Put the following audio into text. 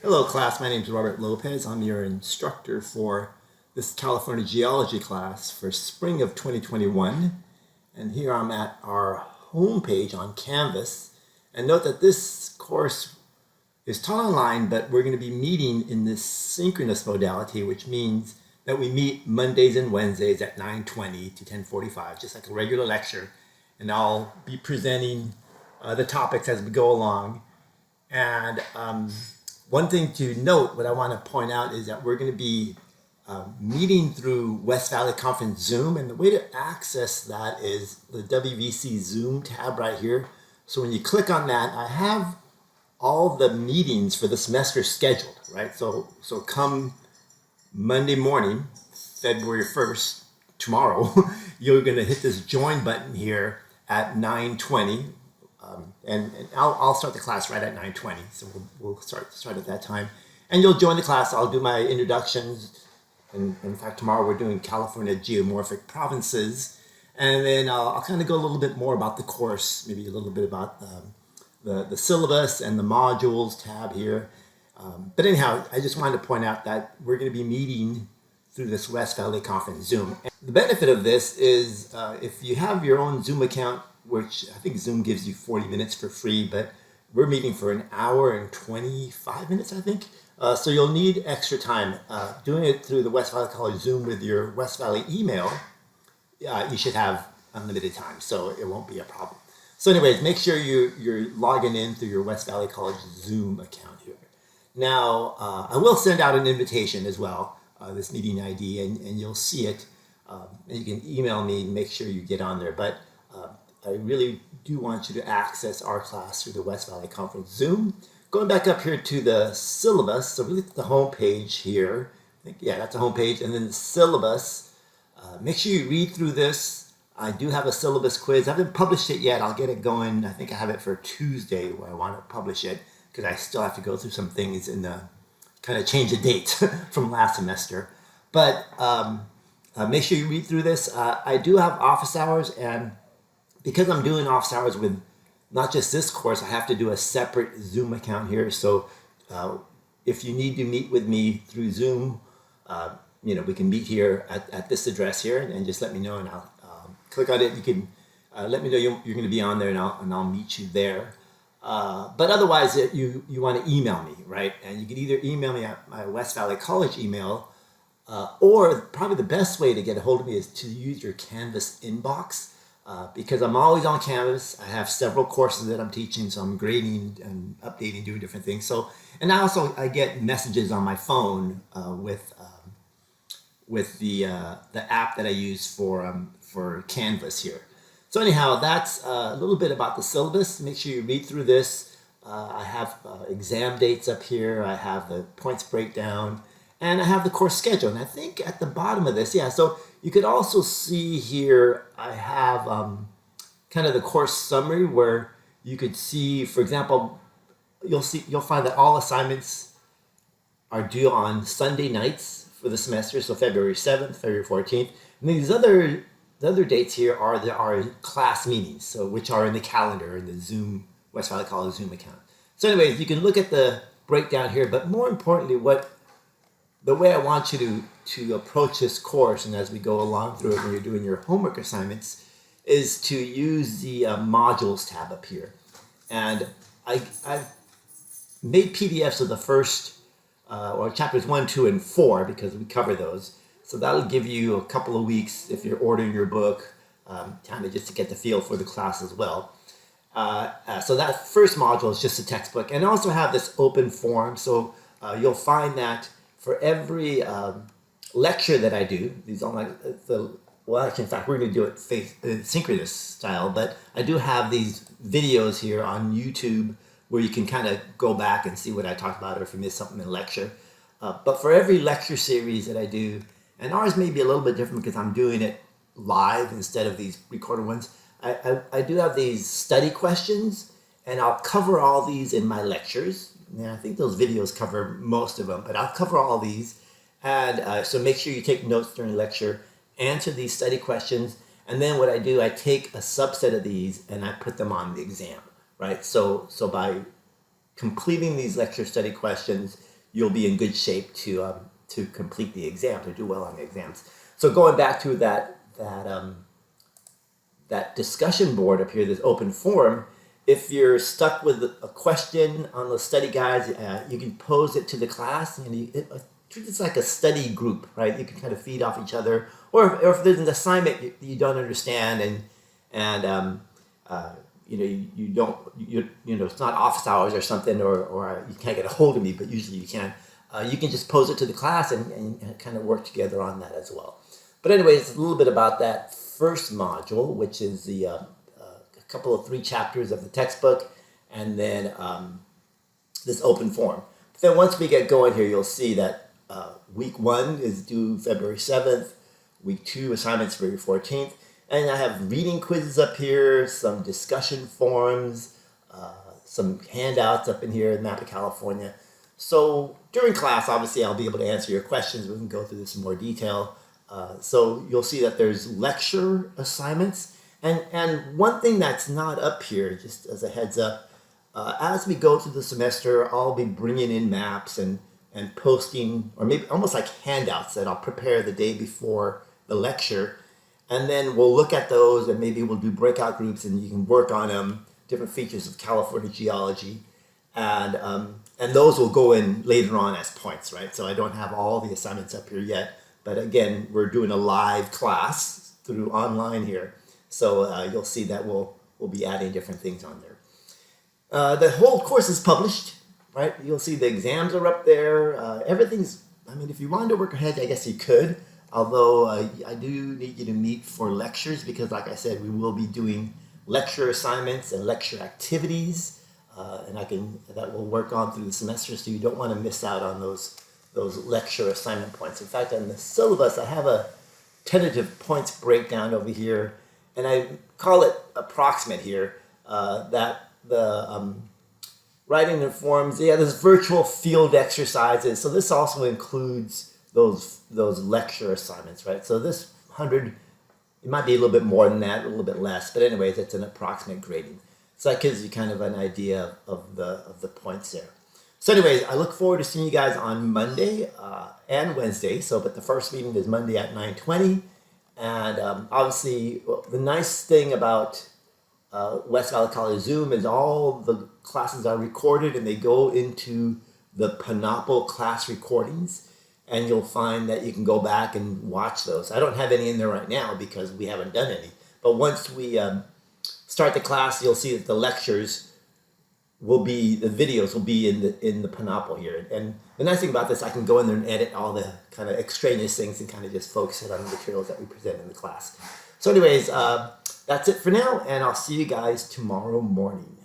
Hello class, my name is Robert Lopez. I'm your instructor for this California geology class for spring of 2021. And here I'm at our homepage on Canvas. And note that this course is taught online, but we're going to be meeting in this synchronous modality, which means that we meet Mondays and Wednesdays at 9:20 to 10:45, just like a regular lecture. And I'll be presenting the topics as we go along. And one thing to note, what I want to point out is that we're going to be meeting through West Valley Conference Zoom, and the way to access that is the WVC Zoom tab right here. So when you click on that, I have all the meetings for the semester scheduled, right? So come Monday morning, February 1st, tomorrow, you're going to hit this join button here at 9:20. And I'll start the class right at 9:20, so we'll start at that time. And you'll join the class. I'll do my introductions. And in fact, tomorrow we're doing California geomorphic provinces. And then I'll kind of go a little bit more about the course, maybe a little bit about the syllabus and the modules tab here. But anyhow, I just wanted to point out that we're going to be meeting through this West Valley Conference Zoom. And the benefit of this is if you have your own Zoom account, which I think Zoom gives you 40 minutes for free, but we're meeting for an hour and 25 minutes, I think. So you'll need extra time. Doing it through the West Valley College Zoom with your West Valley email, you should have unlimited time, so it won't be a problem. So anyways, make sure you're logging in through your West Valley College Zoom account here. Now, I will send out an invitation as well, this meeting ID, and you'll see it. And you can email me and make sure you get on there. But I really do want you to access our class through the West Valley Conference Zoom. Going back up here to the syllabus, so really the home page here. I think, yeah, that's the home page. And then the syllabus. Make sure you read through this. I do have a syllabus quiz. I haven't published it yet. I'll get it going. I think I have it for Tuesday where I want to publish it because I still have to go through some things and kind of change the date from last semester. But make sure you read through this. I do have office hours, and because I'm doing office hours with not just this course, I have to do a separate Zoom account here. So if you need to meet with me through Zoom, we can meet here at this address here, and just let me know, and I'll click on it. You can let me know you're going to be on there, and I'll meet you there. But otherwise, you want to email me, right? And you can either email me at my West Valley College email, or probably the best way to get a hold of me is to use your Canvas inbox. Because I'm always on Canvas. I have several courses that I'm teaching, so I'm grading and updating, doing different things. So, and also I get messages on my phone with the app that I use for Canvas here. So anyhow, that's a little bit about the syllabus. Make sure you read through this. I have exam dates up here. I have the points breakdown, and I have the course schedule. And I think at the bottom of this, yeah, so you could also see here, I have kind of the course summary where you could see, for example, you'll find that all assignments are due on Sunday nights for the semester, so February 7th, February 14th. And the other dates here are our class meetings, so which are in the calendar in the Zoom, West Valley College Zoom account. So anyways, you can look at the breakdown here, but more importantly, the way I want you to approach this course, and as we go along through it when you're doing your homework assignments, is to use the modules tab up here. And I've made PDFs of the first, or chapters 1, 2, and 4, because we cover those. So that'll give you a couple of weeks if you're ordering your book, kind of just to get the feel for the class as well. So that first module is just a textbook. And I also have this open forum, so you'll find that for every lecture that I do, these all in fact, we're going to do it synchronous style, but I do have these videos here on YouTube where you can kind of go back and see what I talked about, or if you missed something in a lecture. But for every lecture series that I do, and ours may be a little bit different because I'm doing it live instead of these recorded ones, I do have these study questions, and I'll cover all these in my lectures. Yeah, I think those videos cover most of them, but I'll cover all these. And so make sure you take notes during the lecture, answer these study questions, and then what I do, I take a subset of these and I put them on the exam, right? So by completing these lecture study questions, you'll be in good shape to complete the exam, to do well on the exams. So going back to that discussion board up here, this open forum, if you're stuck with a question on the study guides, you can pose it to the class, and treat it like a study group, right? You can kind of feed off each other, or if there's an assignment you don't understand, and it's not office hours or something, or you can't get a hold of me, but usually you can. You can just pose it to the class and kind of work together on that as well. But anyways, a little bit about that first module, which is a couple of 3 chapters of the textbook, and then this open forum. But then once we get going here, you'll see that week 1 is due February 7th, week 2 assignments February 14th, and I have reading quizzes up here, some discussion forums, some handouts up in here in the map of California. So during class, obviously, I'll be able to answer your questions. We can go through this in more detail. So you'll see that there's lecture assignments. And one thing that's not up here, just as a heads up, as we go through the semester, I'll be bringing in maps and posting, or maybe almost like handouts that I'll prepare the day before the lecture. And then we'll look at those, and maybe we'll do breakout groups, and you can work on different features of California geology. And those will go in later on as points, right? So I don't have all the assignments up here yet. But again, we're doing a live class through online here. So you'll see that we'll be adding different things on there. The whole course is published, right? You'll see the exams are up there. Everything's, if you wanted to work ahead, I guess you could. Although I do need you to meet for lectures, because like I said, we will be doing lecture assignments and lecture activities. And that will work on through the semester, so you don't want to miss out on those lecture assignment points. In fact, on the syllabus, I have a tentative points breakdown over here, and I call it approximate here, that the writing informs, there's virtual field exercises. So this also includes those lecture assignments, right? So this 100, it might be a little bit more than that, a little bit less, but anyways, it's an approximate grading. So that gives you kind of an idea of the points there. So anyways, I look forward to seeing you guys on Monday and Wednesday. But the first meeting is Monday at 9:20. And obviously, the nice thing about West Valley College Zoom is all the classes are recorded, and they go into the Panopl class recordings. And you'll find that you can go back and watch those. I don't have any in there right now because we haven't done any. But once we start the class, you'll see that the lectures the videos will be in the Panopl here. And the nice thing about this, I can go in there and edit all the kind of extraneous things and kind of just focus it on the materials that we present in the class. So anyways, that's it for now, and I'll see you guys tomorrow morning.